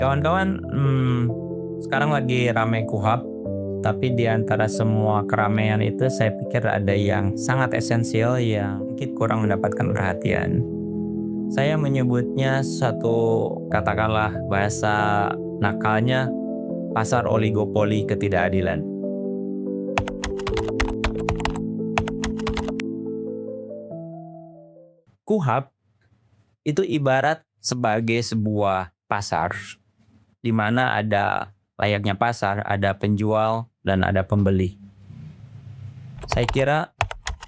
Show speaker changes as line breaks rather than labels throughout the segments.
Kawan-kawan, sekarang lagi rame KUHP, tapi di antara semua keramaian itu saya pikir ada yang sangat esensial yang mungkin kurang mendapatkan perhatian. Saya menyebutnya satu katakanlah bahasa nakalnya pasar oligopoli ketidakadilan. KUHP itu ibarat sebagai sebuah pasar di mana ada layaknya pasar, ada penjual dan ada pembeli. Saya kira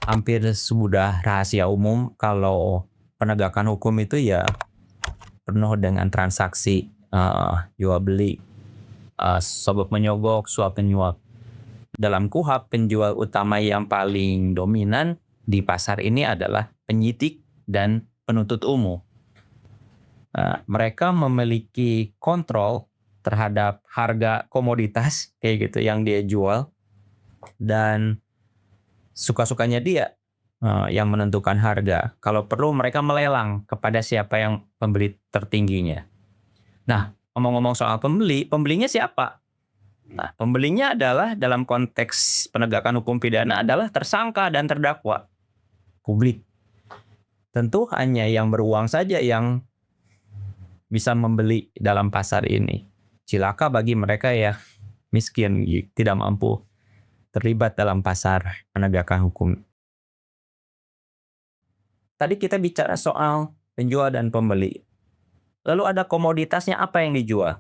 hampir sudah rahasia umum kalau penegakan hukum itu ya penuh dengan transaksi jual beli, sogok menyogok, suap menyuap. Dalam KUHP, penjual utama yang paling dominan di pasar ini adalah penyidik dan penuntut umum. Mereka memiliki kontrol terhadap harga komoditas kayak gitu yang dia jual, dan suka-sukanya dia yang menentukan harga. Kalau perlu mereka melelang kepada siapa yang pembeli tertingginya. Nah, ngomong-ngomong soal pembelinya siapa? Nah, pembelinya adalah dalam konteks penegakan hukum pidana adalah tersangka dan terdakwa. Publik. Tentu hanya yang beruang saja yang bisa membeli dalam pasar ini. Cilaka bagi mereka yang miskin, tidak mampu terlibat dalam pasar penegakan hukum. Tadi kita bicara soal penjual dan pembeli. Lalu ada komoditasnya, apa yang dijual?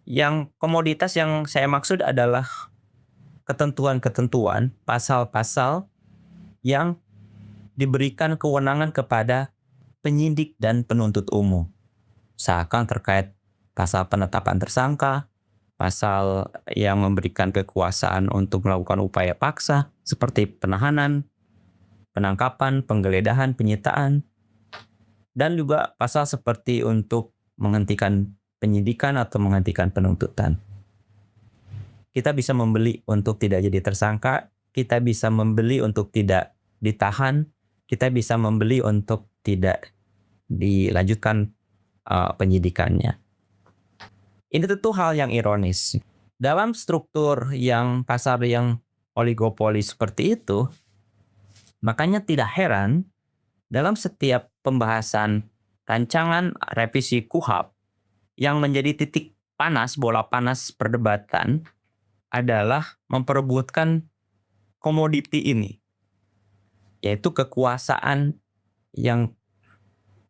Yang komoditas yang saya maksud adalah ketentuan-ketentuan, pasal-pasal yang diberikan kewenangan kepada penyidik dan penuntut umum. Seakan terkait pasal penetapan tersangka, pasal yang memberikan kekuasaan untuk melakukan upaya paksa seperti penahanan, penangkapan, penggeledahan, penyitaan, dan juga pasal seperti untuk menghentikan penyidikan atau menghentikan penuntutan. Kita bisa membeli untuk tidak jadi tersangka, kita bisa membeli untuk tidak ditahan, kita bisa membeli untuk tidak dilanjutkan penyidikannya. Ini tentu hal yang ironis. Dalam struktur yang pasar yang oligopoli seperti itu, makanya tidak heran dalam setiap pembahasan rancangan revisi KUHP yang menjadi titik panas, bola panas perdebatan adalah memperebutkan komoditi ini, yaitu kekuasaan yang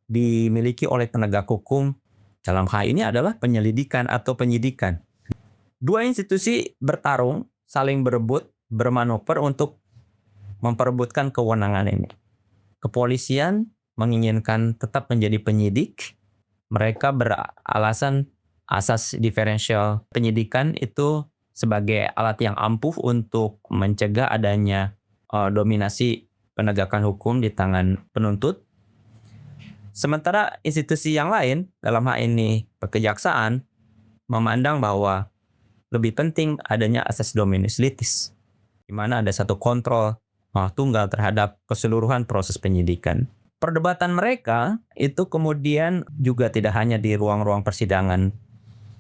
dimiliki oleh penegak hukum. Dalam hal ini adalah penyelidikan atau penyidikan. Dua institusi bertarung, saling berebut, bermanuver untuk memperebutkan kewenangan ini. Kepolisian menginginkan tetap menjadi penyidik. Mereka beralasan asas diferensial penyidikan itu sebagai alat yang ampuh untuk mencegah adanya dominasi penegakan hukum di tangan penuntut. Sementara institusi yang lain, dalam hal ini kejaksaan, memandang bahwa lebih penting adanya asas dominus litis, di mana ada satu kontrol tunggal terhadap keseluruhan proses penyidikan. Perdebatan mereka itu kemudian juga tidak hanya di ruang-ruang persidangan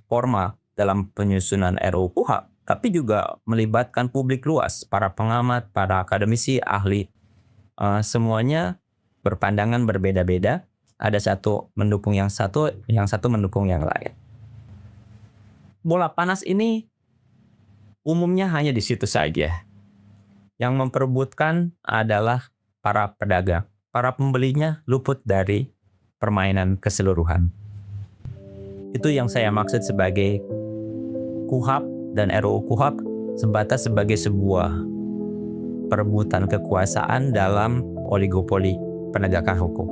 formal dalam penyusunan RUU KUHP, tapi juga melibatkan publik luas, para pengamat, para akademisi, ahli. Semuanya berpandangan berbeda-beda. Ada satu mendukung yang satu mendukung yang lain. Bola panas ini umumnya hanya di situ saja. Yang memperebutkan adalah para pedagang. Para pembelinya luput dari permainan keseluruhan. Itu yang saya maksud sebagai KUHP dan RUU KUHP sebatas sebagai sebuah perebutan kekuasaan dalam oligopoli penegakan hukum.